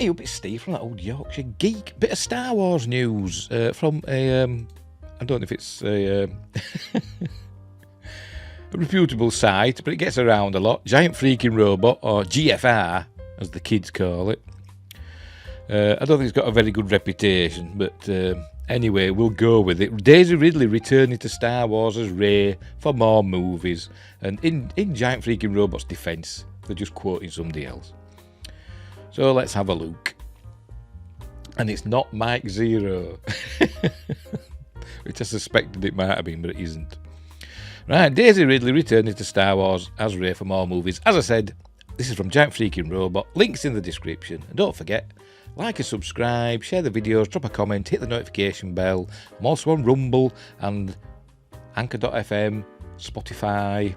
Hey up, it's Steve from that old Yorkshire geek. Bit of Star Wars news from a, I don't know if it's a reputable site, but it gets around a lot. Giant Freaking Robot, or GFR, as the kids call it. I don't think it's got a very good reputation, but anyway, we'll go with it. Daisy Ridley returning to Star Wars as Rey for more movies. And in Giant Freaking Robot's defence, they're just quoting somebody else. So let's have a look. And it's not Mike Zero, which I suspected it might have been, but it isn't. Right, Daisy Ridley returning to Star Wars as Rey for more movies. As I said, this is from Giant Freaking Robot. Links in the description. And don't forget, like and subscribe, share the videos, drop a comment, hit the notification bell. I'm also on Rumble and Anchor.fm, Spotify.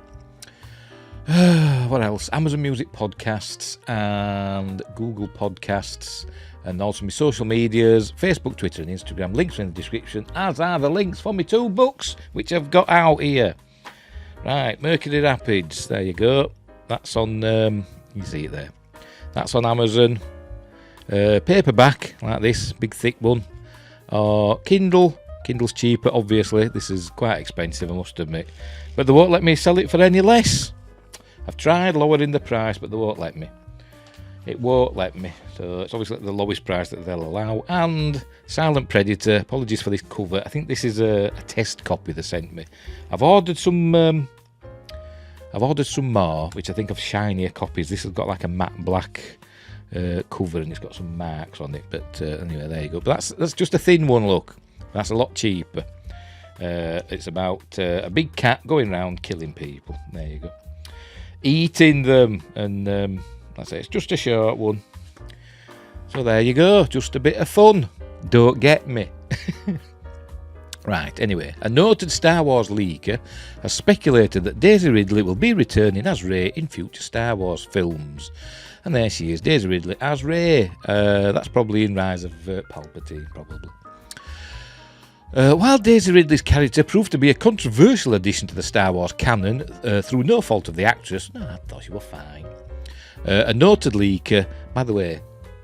What else? Amazon Music Podcasts and Google Podcasts, and also my social medias, Facebook, Twitter and Instagram. Links are in the description, as are the links for my 2 books, which I've got out here. Right, Mercury Rapids, there you go. That's on, you see it there. That's on Amazon. Paperback, like this, big thick one. Or Kindle. Kindle's cheaper, obviously. This is quite expensive, I must admit. But they won't let me sell it for any less. I've tried lowering the price, but they won't let me. It won't let me. So it's obviously the lowest price that they'll allow. And Silent Predator. Apologies for this cover. I think this is a test copy they sent me. I've ordered some more, which I think of shinier copies. This has got like a matte black cover, and it's got some marks on it. But anyway, there you go. But that's just a thin one. Look, that's a lot cheaper. It's about a big cat going around killing people. There you go. Eating them, and that's it. It's just a short one. So there you go, just a bit of fun. Don't get me. Right, anyway, a noted Star Wars leaker has speculated that Daisy Ridley will be returning as Rey in future Star Wars films. And there she is, Daisy Ridley as Rey. That's probably in Rise of Palpatine, probably. While Daisy Ridley's character proved to be a controversial addition to the Star Wars canon through no fault of the actress, no, I thought she was fine. A noted leaker, by the way,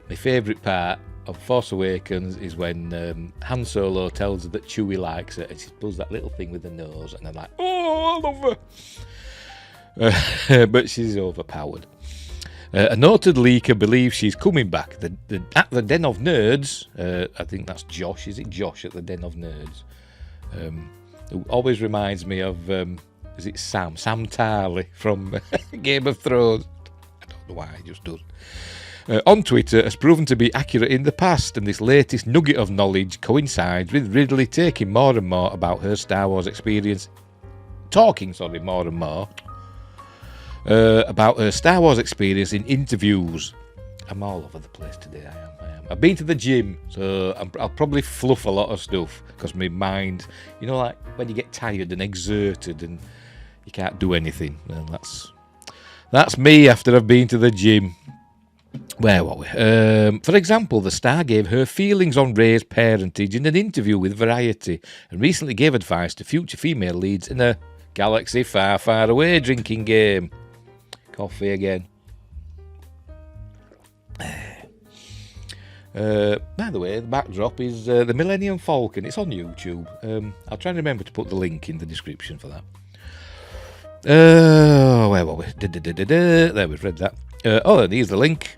my favourite part of Force Awakens is when Han Solo tells her that Chewie likes her, and she does that little thing with her nose, and I'm like, oh, I love her. But she's overpowered. A noted leaker believes she's coming back at the Den of Nerds. I think that's Josh. Is it Josh at the Den of Nerds? Who always reminds me of, is it Sam? Sam Tarley from Game of Thrones. I don't know why, it just does. On Twitter has proven to be accurate in the past, and this latest nugget of knowledge coincides with Ridley talking more and more about her Star Wars experience. More and more. About her Star Wars experience in interviews. I'm all over the place today, I am. I've been to the gym, so I'll probably fluff a lot of stuff, because my mind, you know, like when you get tired and exerted and you can't do anything. Well, that's me after I've been to the gym. Where were we? For example, the star gave her feelings on Rey's parentage in an interview with Variety, and recently gave advice to future female leads in a galaxy far, far away drinking game. Coffee again. By the way, the backdrop is the Millennium Falcon. It's on YouTube. I'll try and remember to put the link in the description for that. Where were we? There, we've read that. And here's the link.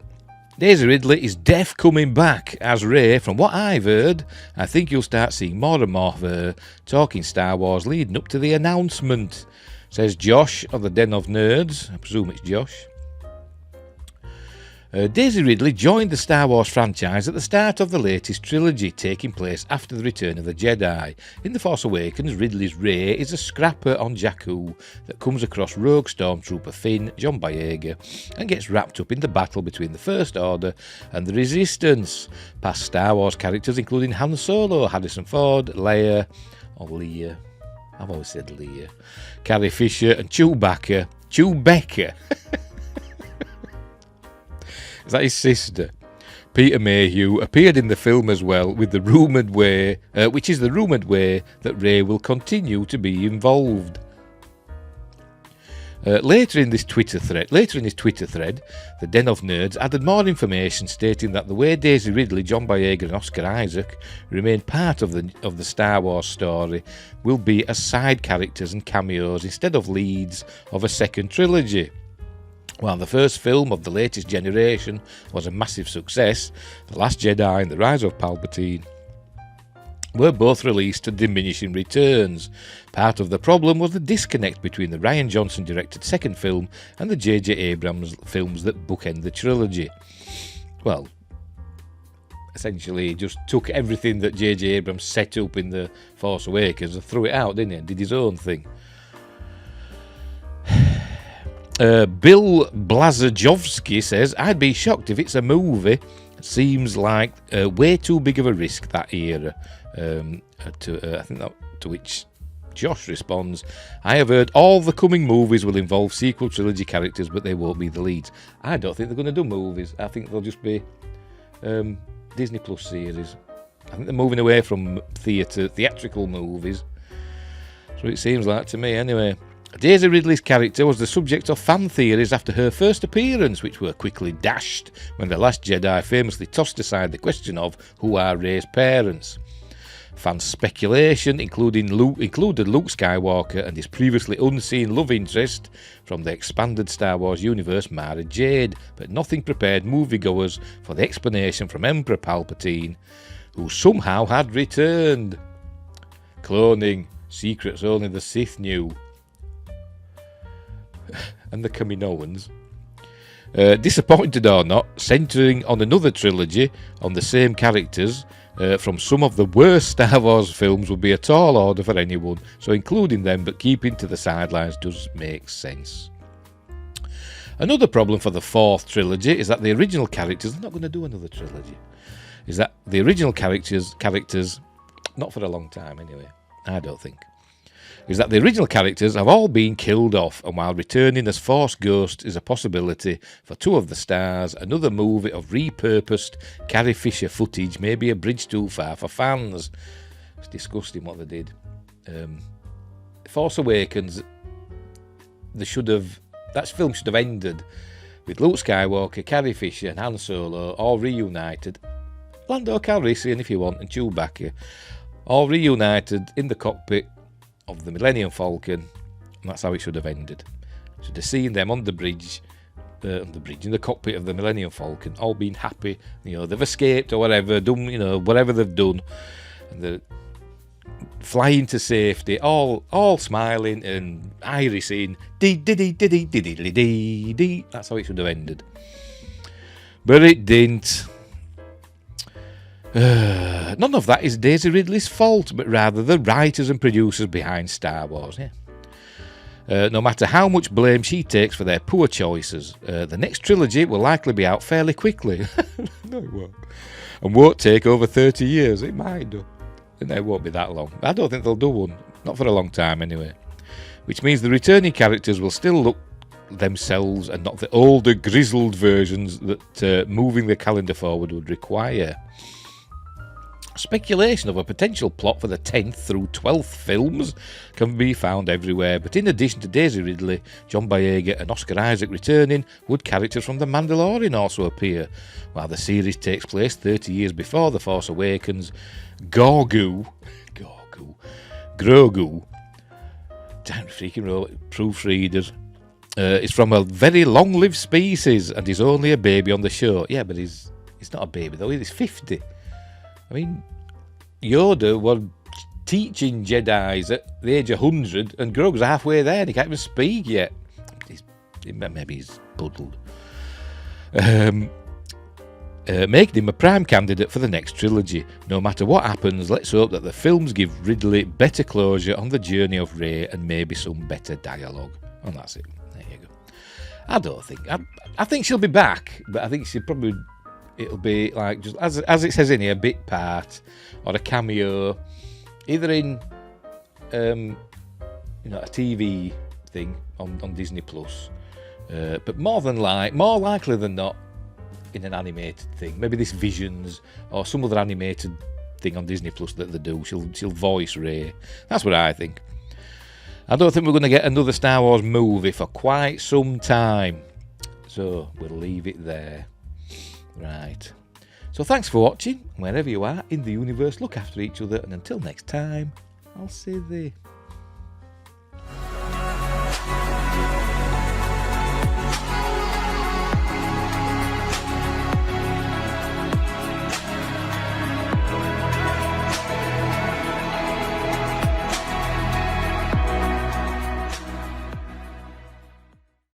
Daisy Ridley is deaf coming back as Rey. From what I've heard, I think you'll start seeing more and more of her talking Star Wars leading up to the announcement, says Josh of the Den of Nerds. I presume it's Josh. Daisy Ridley joined the Star Wars franchise at the start of the latest trilogy, taking place after the Return of the Jedi. In The Force Awakens, Ridley's Rey is a scrapper on Jakku that comes across rogue stormtrooper Finn, John Boyega, and gets wrapped up in the battle between the First Order and the Resistance. Past Star Wars characters including Han Solo, Harrison Ford, Leia, I've always said Leia, Carrie Fisher and Chewbacca. Is that his sister? Peter Mayhew appeared in the film as well, with the rumoured way, which is the rumoured way that Rey will continue to be involved. Later in his Twitter thread, the Den of Nerds added more information stating that the way Daisy Ridley, John Boyega and Oscar Isaac remain part of the Star Wars story will be as side characters and cameos instead of leads of a second trilogy. While the first film of the latest generation was a massive success, The Last Jedi and The Rise of Palpatine were both released to diminishing returns. Part of the problem was the disconnect between the Rian Johnson-directed second film and the J.J. Abrams films that bookend the trilogy. Well, essentially, he just took everything that J.J. Abrams set up in The Force Awakens and threw it out, didn't he? And did his own thing. Bill Blazajowski says, I'd be shocked if it's a movie. Seems like way too big of a risk, that era. I think that, to which Josh responds, I have heard all the coming movies will involve sequel trilogy characters, but they won't be the leads. I don't think they're going to do movies. I think they'll just be Disney Plus series. I think they're moving away from theatrical movies. So it seems like to me, anyway. Daisy Ridley's character was the subject of fan theories after her first appearance, which were quickly dashed when The Last Jedi famously tossed aside the question of who are Rey's parents. Fan speculation included Luke Skywalker and his previously unseen love interest from the expanded Star Wars universe, Mara Jade, but nothing prepared moviegoers for the explanation from Emperor Palpatine, who somehow had returned. Cloning, secrets only the Sith knew. And the Kaminoans. Disappointed or not, centering on another trilogy on the same characters from some of the worst Star Wars films would be a tall order for anyone, so including them but keeping to the sidelines does make sense. Another problem for the fourth trilogy is that the original characters, they're not going to do another trilogy, is that the original characters, not for a long time anyway, I don't think, is that the original characters have all been killed off, and while returning as Force Ghost is a possibility for two of the stars, another movie of repurposed Carrie Fisher footage may be a bridge too far for fans. It's disgusting what they did. Force Awakens, that film should have ended with Luke Skywalker, Carrie Fisher and Han Solo all reunited. Lando Calrissian if you want, and Chewbacca, all reunited in the cockpit of the Millennium Falcon, and that's how it should have ended. Should have seen them on the bridge, in the cockpit of the Millennium Falcon, all being happy, they've escaped or whatever, done, whatever they've done, and they're flying to safety, all smiling and irising, dee. That's how it should have ended. But it didn't. None of that is Daisy Ridley's fault, but rather the writers and producers behind Star Wars. No matter how much blame she takes for their poor choices, the next trilogy will likely be out fairly quickly. No, it won't. And won't take over 30 years. It might do. And it won't be that long. I don't think they'll do one. Not for a long time, anyway. Which means the returning characters will still look themselves and not the older, grizzled versions that moving the calendar forward would require. Speculation of a potential plot for the 10th through 12th films can be found everywhere, but in addition to Daisy Ridley, John Boyega and Oscar Isaac returning, would characters from The Mandalorian also appear? While the series takes place 30 years before The Force Awakens, Grogu, damn freaking proofreaders, is from a very long-lived species and is only a baby on the show. Yeah, but he's not a baby though, he's 50. I mean, Yoda was teaching Jedis at the age of 100, and Grogu's halfway there, and he can't even speak yet. Maybe he's puddled. Making him a prime candidate for the next trilogy. No matter what happens, let's hope that the films give Ridley better closure on the journey of Rey and maybe some better dialogue. And that's it. There you go. I don't think. I think she'll be back, but I think it'll be like, just as it says in here, a bit part or a cameo, either in a TV thing on Disney Plus, but more likely than not in an animated thing. Maybe this Visions or some other animated thing on Disney Plus that they do. She'll voice Rey. That's what I think. I don't think we're going to get another Star Wars movie for quite some time. So we'll leave it there. Right. So thanks for watching. Wherever you are in the universe, look after each other. And until next time, I'll see thee.